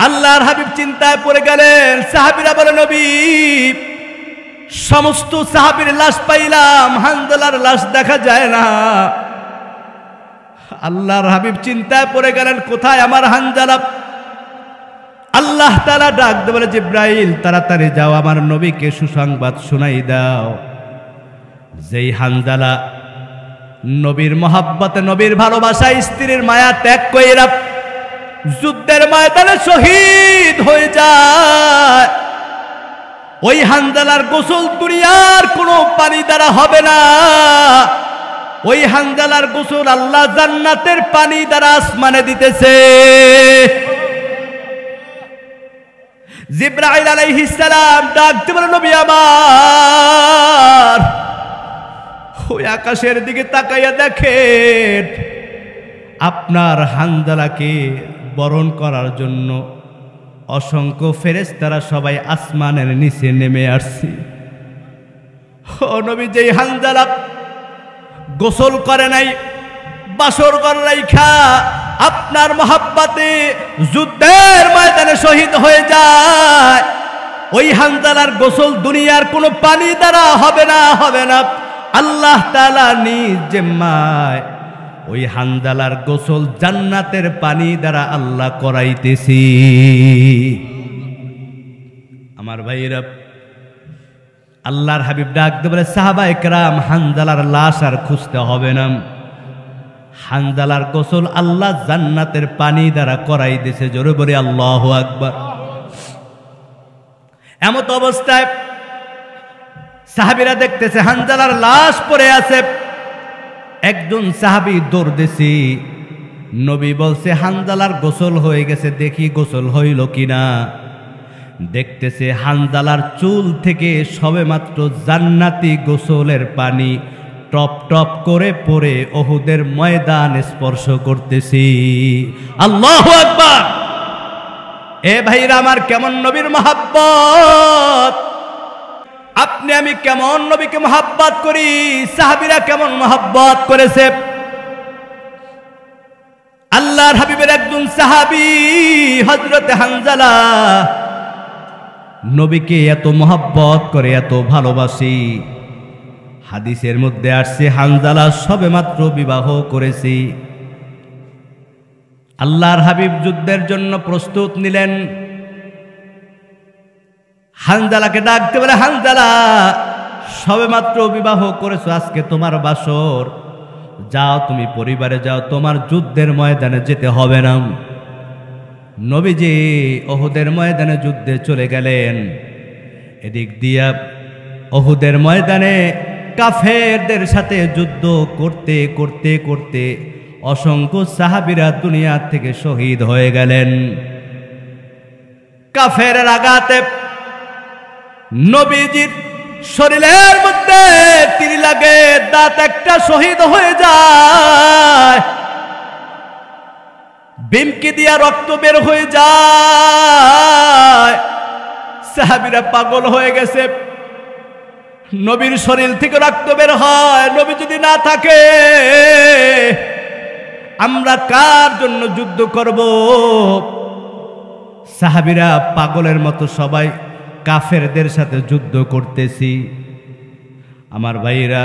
আল্লাহর হাবিব চিন্তায় পড়ে গেলেন। সাহাবীরা বলে, নবী, সমস্ত সাহাবীর লাশ পাইলাম, হানজালার লাশ দেখা যায় না। আল্লাহর হাবিব চিন্তায় পড়ে গেলেন, কোথায় আমার হানজালা? আল্লাহ তাআলা ডাক দিয়ে বলে, জিব্রাইল, তাড়াতাড়ি যাও, আমার নবীকে সুসংবাদ শোনাই দাও, যেই হানজালা নবীর মহাব্বতে, নবীর ভালোবাসায়, স্ত্রীর মায়া ত্যাগ কইরা যুদ্ধের ময়দানে শহীদ হয়ে যায়, ওই হানজালার গোসল দুনিয়ার কোনো পানি দ্বারা হবে না। ওই হানজালার গোসল আল্লাহ জান্নাতের পানি দ্বারা আসমানে দিতেছে। জিবরাইল আলাইহিস সালাম ডাক দিয়ে বলে, নবী আমার, ওই আকাশের দিকে তাকাইয়া দেখেন, আপনার হানজালাকে বরণ করার জন্য অসংখ্য ফেরেশতারা সবাই আসমানের নিচে নেমে আসছে। ও নবী, যেই হানজালা গোসল করে নাই, বাসর ঘর রাইখা আপনার মহাব্বতে যুদ্ধের ময়দানে শহীদ হয়ে যায়, ওই হানজালার গোসল দুনিয়ার কোনো পানি দ্বারা হবে না, হবে না। আল্লাহ তাআলা নিজ জিম্মায় ওই হানজালার গোসল জান্নাতের পানি দ্বারা আল্লাহ করাইতেছি। আমার ভাইরা, আল্লাহর হাবিব ডাক দিয়ে বলে, সাহাবায়ে কেরাম, হানজালার লাশ আর খুঁজতে হবে না, হানজালার গোসল আল্লাহ জান্নাতের পানি দ্বারা করাই দিয়েছে। জোরে বলে আল্লাহু আকবার। এমত অবস্থায় সাহাবীরা দেখতেছে হানজালার লাশ পড়ে আছে। একজন সাহাবী দৌড় দিছে, নবী বলছে হানজালার গোসল হয়ে গেছে, দেখি গোসল হইল কিনা। দেখতেছে হানজালার চুল থেকে সবেমাত্র জান্নাতি গোসলের পানি টপ টপ করে পড়ে উহুদের ময়দান স্পর্শ করতেছি। আল্লাহু আকবার। এ ভাইরা আমার, কেমন নবীর মহাব্বত! আপনি আমি কেমন নবীকে মহাব্বত করি, সাহাবীরা কেমন মহাব্বত করেছে। আল্লাহর হাবিবের একজন সাহাবী হযরত হানজালা নবীকে এত মহাব্বত করে, এত ভালোবাসি। হাদিসের মধ্যে আসছে হানজালা সবেমাত্র বিবাহ করেছি। আল্লাহর হাবিব যুদ্ধের জন্য প্রস্তুত নিলেন। হানজালাকে ডাকতে বলে, হানজালা, সবেমাত্র বিবাহ করেছো, আজকে তোমার বাসর, যাও তুমি পরিবারে যাও, তোমার যুদ্ধের ময়দানে যেতে হবে না। নবীজি উহুদের ময়দানে যুদ্ধে চলে গেলেন। এদিক দিয়া উহুদের ময়দানে কাফেরদের সাথে যুদ্ধ করতে করতে করতে অসংখ্য সাহাবীরা দুনিয়া থেকে শহীদ হয়ে গেলেন। কাফেরের আঘাতে নবীজির শরীরের মধ্যে তীর লাগে, দাঁত একটা শহীদ হয়ে যায়, বিমকি দিয়া রক্ত বের হয়ে যায়। সাহাবীরা পাগল হয়ে গেছে। নবীর শরীর থেকে রক্ত বের হয়, নবী যদি না থাকে আমরা কার জন্য যুদ্ধ করব? সাহাবীরা পাগলের মতো সবাই কাফেরদের সাথে যুদ্ধ করতেছি। আমার ভাইরা,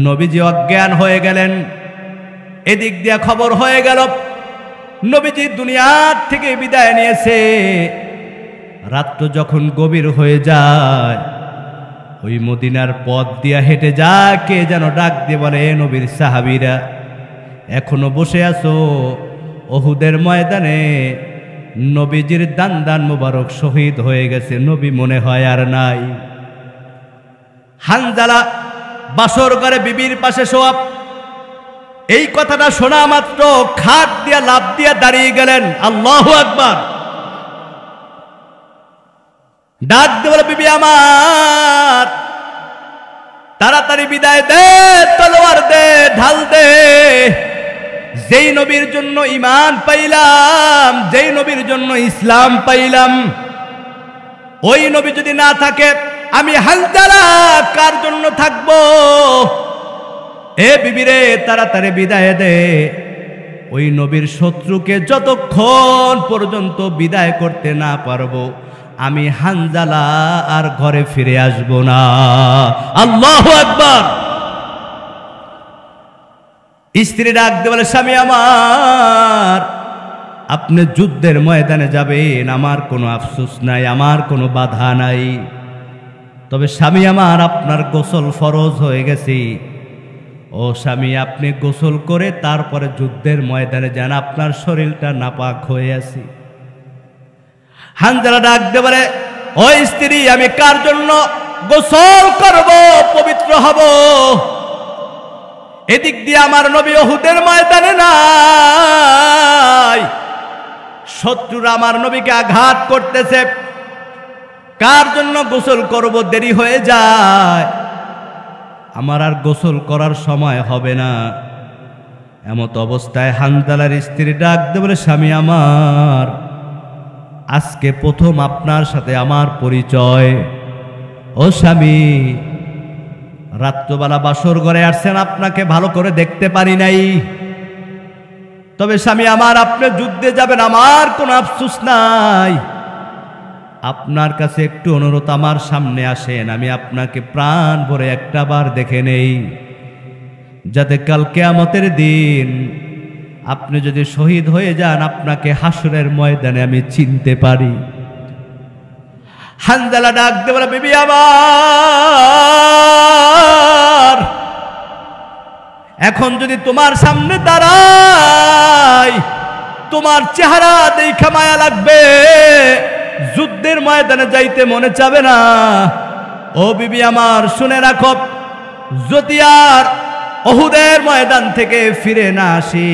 নবীজি অজ্ঞান হয়ে গেলেন। এদিক দিয়া খবর হয়ে গেল নবীজি দুনিয়ার থেকে বিদায় নিয়েছে। রাত যখন গভীর হয়ে যায়, ওই মদিনার পথ দিয়া হেঁটে যা কে যেন ডাক দিয়ে বলে, নবীর সাহাবীরা এখনো বসে আছো? উহুদের ময়দানে নবীজির দান দান মুবারক শহীদ হয়ে গেছে, নবী মনে হয় আর নাই। হানজালা বাসর ঘরে বিবির পাশে শোয়া। এই কথাটা শোনা মাত্র খাট দিয়া লাফ দিয়া দাঁড়িয়ে গেলেন। আল্লাহু আকবার। ডাক দিয়ে বলে, বিবি আমার, তাড়াতাড়ি বিদায় দে, তলোয়ার দে, ঢাল দে। যেই নবীর জন্য ঈমান পাইলাম, যেই নবীর জন্য ইসলাম পাইলাম, ওই নবী যদি না থাকে আমি হানজালা কার জন্য থাকবো? এ বিবি রে, তাড়াতাড়ি বিদায় দে। ওই নবীর শত্রুকে যতক্ষণ পর্যন্ত বিদায় করতে না পারবো আমি হানজালা আর ঘরে ফিরে আসব না। আল্লাহু আকবার। স্ত্রী ডাক দিয়ে বলে, স্বামী আমার, আপনি যুদ্ধের ময়দানে যাবেন, আমার কোনো আফসোস নাই, আমার কোনো বাধা নাই। তবে স্বামী আমার, আপনার গোসল ফরজ হয়ে গেছে। ও স্বামী, আপনি গোসল করে তারপরে যুদ্ধের ময়দানে যান, আপনার শরীরটা নাপাক হয়ে আছে। হানজালা ডাক দিয়ে বলে, ও স্ত্রী, আমি কার জন্য গোসল করব, পবিত্র হব? এদিক দিয়ে আমার নবী উহুদের ময়দানে নাই, শত্রুরা আমার নবীকে আঘাত করতেছে, কার জন্য গোসল করব? দেরি হয়ে যায়, আমার আর গোসল করার সময় হবে না। এমত অবস্থায় হানজালার স্ত্রী ডাক দিয়ে বলে, স্বামী আমার, আজকে প্রথম আপনার সাথে আমার পরিচয়। ও স্বামী, রাত্রবেলা বাসর ঘরে আসছেন, আপনাকে ভালো করে দেখতে পারি নাই। তবে স্বামী আমার, আপনি যুদ্ধে যাবেন, আমার কোনো আফসোস নাই। আপনার কাছে একটু অনুরোধ, আমার সামনে আসেন, আমি আপনাকে প্রাণ ভরে একটা বার দেখে নেই, যাতে কাল কিয়ামতের দিন আপনি যদি শহীদ হয়ে যান, আপনাকে হাসরের ময়দানে আমি চিনতে পারি। হানজালা ডাক দিয়ে বলে, বিবি আমার, এখন যদি তোমার সামনে দাঁড়াই, তোমার চেহারা দেখে মায়া লাগবে, যুদ্ধের ময়দানে যাইতে মনে চাবে না। ও বিবি আমার, শুনে রাখো, যদি আর উহুদের ময়দান থেকে ফিরে না আসি,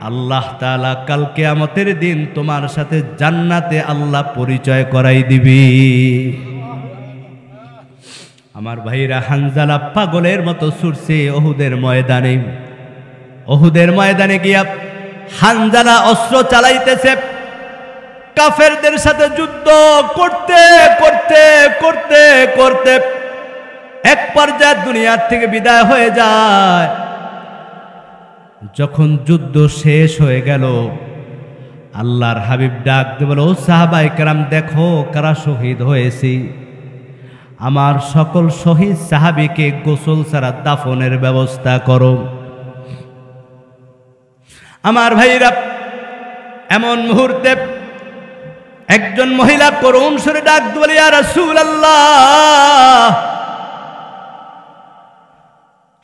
আল্লাহ তাআলা কাল কিয়ামতের দিন তোমার সাথে জান্নাতে আল্লাহ পরিচয় করাই দিবি। আমার ভাইরা, হানজালা পাগলের মতো ছুটছে উহুদের ময়দানে। উহুদের ময়দানে গিয়া হানজালা অস্ত্র চালাইতেছে, কাফেরদের সাথে যুদ্ধ করতে করতে করতে করতে এক পর্যায়ে দুনিয়ার থেকে বিদায় হয়ে যায়। যখন যুদ্ধ শেষ হয়ে গেল, আল্লাহর হাবিব ডাক দিয়ে বলে, ও সাহাবায়ে কেরাম, দেখো কারা শহীদ হয়েছে। আমার সকল শহীদ সাহাবীকে গোসল ছাড়া দাফনের ব্যবস্থা করো। আমার ভাইরা, এমন মুহূর্তে একজন মহিলা করুণ সুরে ডাক দিয়ে বলে, ইয়া রাসূলুল্লাহ,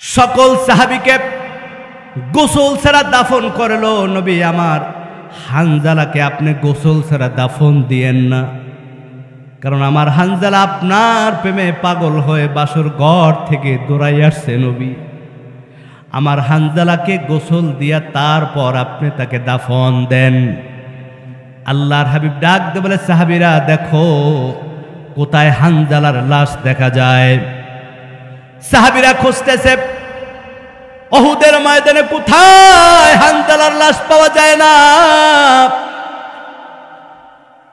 সকল সাহাবীকে গোসল ছাড়া দাফন করলো, নবী আমার হানজালাকে আপনি গোসল ছাড়া দাফন দিয়েন না, কারণ আমার হানজালা আপনার প্রেমে পাগল হয়ে বাসর ঘর থেকে দৌড়াই আসছে। নবী, আমার হানজালাকে গোসল দিয়া তারপর আপনি তাকে দাফন দেন। আল্লাহর হাবিব ডাক দিয়ে বলে, সাহাবীরা দেখো কোথায় হানজালার লাশ দেখা যায়। সাহাবীরা খুঁজতেছে, উহুদের ময়দানে কোথায় হানজালার লাশ পাওয়া যায় না।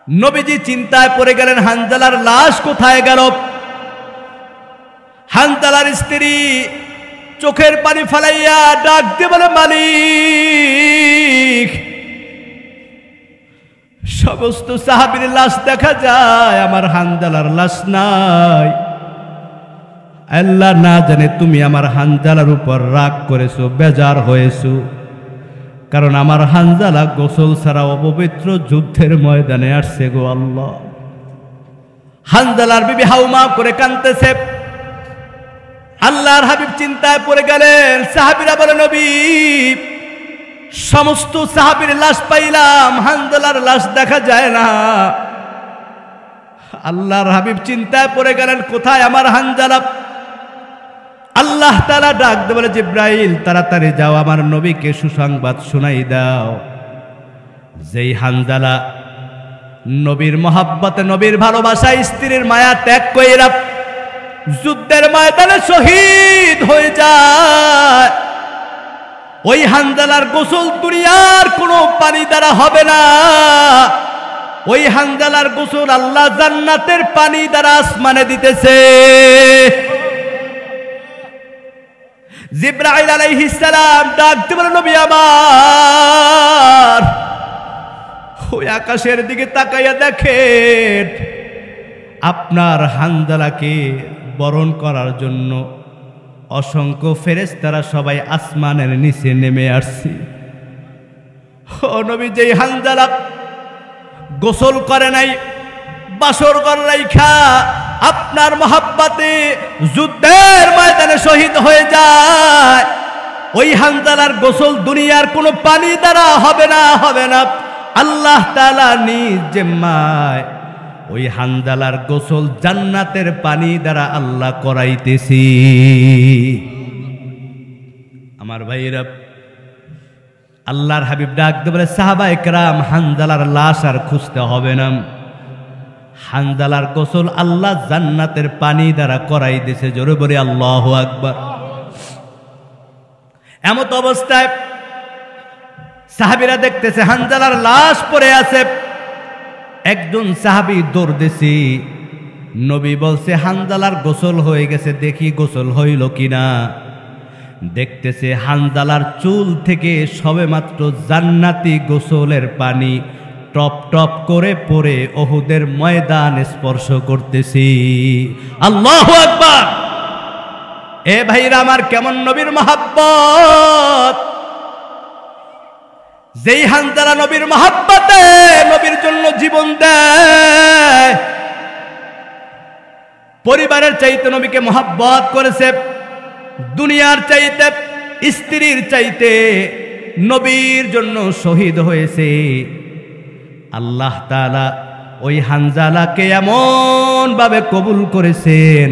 নবীজি চিন্তায় পড়ে গেলেন, হানজালার লাশ কোথায় গেল। হানজালার স্ত্রী চোখের পানি ফালাইয়া ডাক দিয়ে বলে, মালিক, সমস্ত সাহাবীর লাশ দেখা যায়, আমার হানজালার লাশ নাই। আল্লাহ না জানে তুমি আমার হানজালার উপর রাগ করেছো, বেজার হয়েছো, কারণ আমার হানজালা গোসল ছাড়া অপবিত্র যুদ্ধের ময়দানে আসছে গো আল্লাহ। হানজালার বিবি হাউমা করে কাঁদতেছে। আল্লাহর হাবিব চিন্তায় পড়ে গেলেন। সাহাবীরা বলে, নবী, সমস্ত সাহাবীর লাশ পাইলাম, হানজালার লাশ দেখা যায় না। আল্লাহর হাবিব চিন্তায় পড়ে গেলেন, কোথায় আমার হানজালা। আল্লাহ তাআলা ডাক দিয়ে বলে, জিব্রাইল, তাড়াতাড়ি যাও, আমার নবীকে সুসংবাদ শোনাই দাও, যেই হানজালা নবীর মহাব্বতে, নবীর ভালোবাসায়, স্ত্রীর মায়া ত্যাগ কইরা যুদ্ধের ময়দানে শহীদ হয়ে যায়, ওই হানজালার গোসল দুনিয়ার কোনো পানি দ্বারা হবে না। ওই হানজালার গোসল আল্লাহ জান্নাতের পানি দ্বারা আসমানে দিতেছে। জিবরাইল আলাইহিস সালাম ডাকতে বলে, নবী আমার, ওই আকাশের দিকে তাকাইয়া দেখেন, আপনার হানজালাকে বরণ করার জন্য অসংখ্য ফেরেশতারা সবাই আসমানের নিচে নেমে আসছে। ও নবী, যেই হানজালা গোসল করে নাই, বাসর ঘর রাইখা আপনার মহাব্বতে যুদ্ধের ময়দানে শহীদ হয়ে যায়, ওই হানজালার গোসল দুনিয়ার কোনো পানি দ্বারা হবে না, হবে না। আল্লাহ তাআলা নিজ জিম্মায় ওই হানজালার গোসল জান্নাতের পানি দ্বারা আল্লাহ করাইতেছি। আমার ভাইরা, আল্লাহর হাবিব ডাকতে বলে, সাহাবায়ে কেরাম, হানজালার লাশ আর খুঁজতে হবে না, হানজালার গোসল আল্লাহ জান্নাতের পানি দ্বারা করাই দিয়েছে। জোরে বলে আল্লাহু আকবার। এমত অবস্থায় সাহাবীরা দেখতেছে হানজালার লাশ পড়ে আছে। একজন সাহাবী দৌড় দিছে, নবী বলছে হানজালার গোসল হয়ে গেছে, দেখি গোসল হইল কিনা। দেখতেছে হানজালার চুল থেকে সবেমাত্র জান্নাতি গোসলের পানি টপ টপ করে পড়ে উহুদের ময়দান স্পর্শ করতেছি। আল্লাহু আকবার। এ ভাইরা আমার, কেমন নবীর মহব্বত! যেই হানজালা নবীর মহব্বতে নবীর জন্য জীবন দেয়, পরিবারের চাইতে নবীকে মহব্বত করেছে, দুনিয়ার চাইতে, স্ত্রীর চাইতে নবীর জন্য শহীদ হয়েছে। আল্লাহ তাআলা ওই হানজালাকে এমন ভাবে কবুল করেছেন,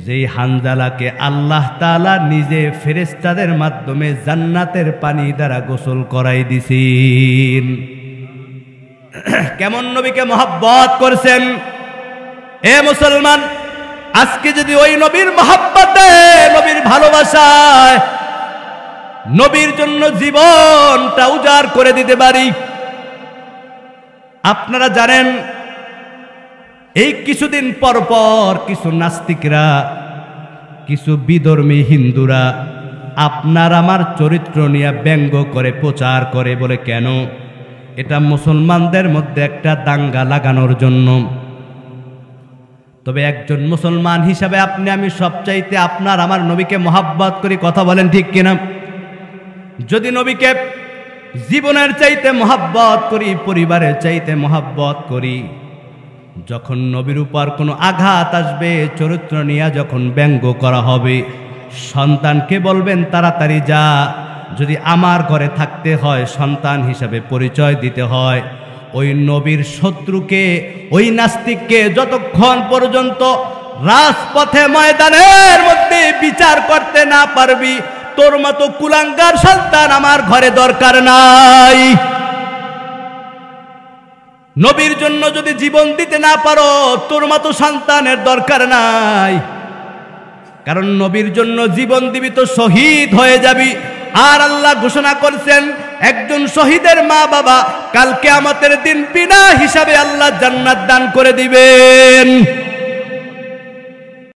যেই হানজালাকে আল্লাহ তাআলা নিজে ফেরেশতাদের মাধ্যমে জান্নাতের পানি দ্বারা গোসল করাই দিছেন। কেমন নবীকে মহব্বত করেছেন! এ মুসলমান, আজকে যদি ওই নবীর মহব্বতে, নবীর ভালোবাসায়, নবীর জন্য জীবনটা উজাড় করে দিতে পারি। আপনারা জানেন, এই কিছুদিন পর পর কিছু নাস্তিকরা, কিছু বিধর্মী হিন্দুরা আপনার আমার চরিত্র নিয়ে ব্যঙ্গ করে, প্রচার করে, বলে কেন? এটা মুসলমানদের মধ্যে একটা দাঙ্গা লাগানোর জন্য। তবে একজন মুসলমান হিসাবে আপনি আমি সবচাইতে আপনার আমার নবীকে মহব্বত করি, কথা বলেন ঠিক কিনা? যদি নবীকে জীবনের চাইতে মহব্বত করি, পরিবারের চাইতে মহব্বত করি, যখন নবীর উপর কোনো আঘাত আসবে, চরিত্র নিয়ে যখন ব্যঙ্গ করা হবে, সন্তানকে বলবেন তাড়াতাড়ি যা। যদি আমার ঘরে থাকতে হয়, সন্তান হিসাবে পরিচয় দিতে হয়, ওই নবীর শত্রুকে, ওই নাস্তিককে যতক্ষণ পর্যন্ত রাজপথে ময়দানের মধ্যে বিচার করতে না পারবি, তোর মতো কুলাঙ্গার সন্তান আমার ঘরে দরকার নাই। নবীর জন্য যদি জীবন দিতে না পারো, তোর মতো সন্তানের দরকার নাই। কারণ নবীর জন্য জীবন দিবি তো শহীদ হয়ে যাবি। আর আল্লাহ ঘোষণা করছেন, একজন শহীদের মা বাবা কাল কিয়ামতের দিন বিনা হিসাবে আল্লাহ জান্নাত দান করে দিবেন।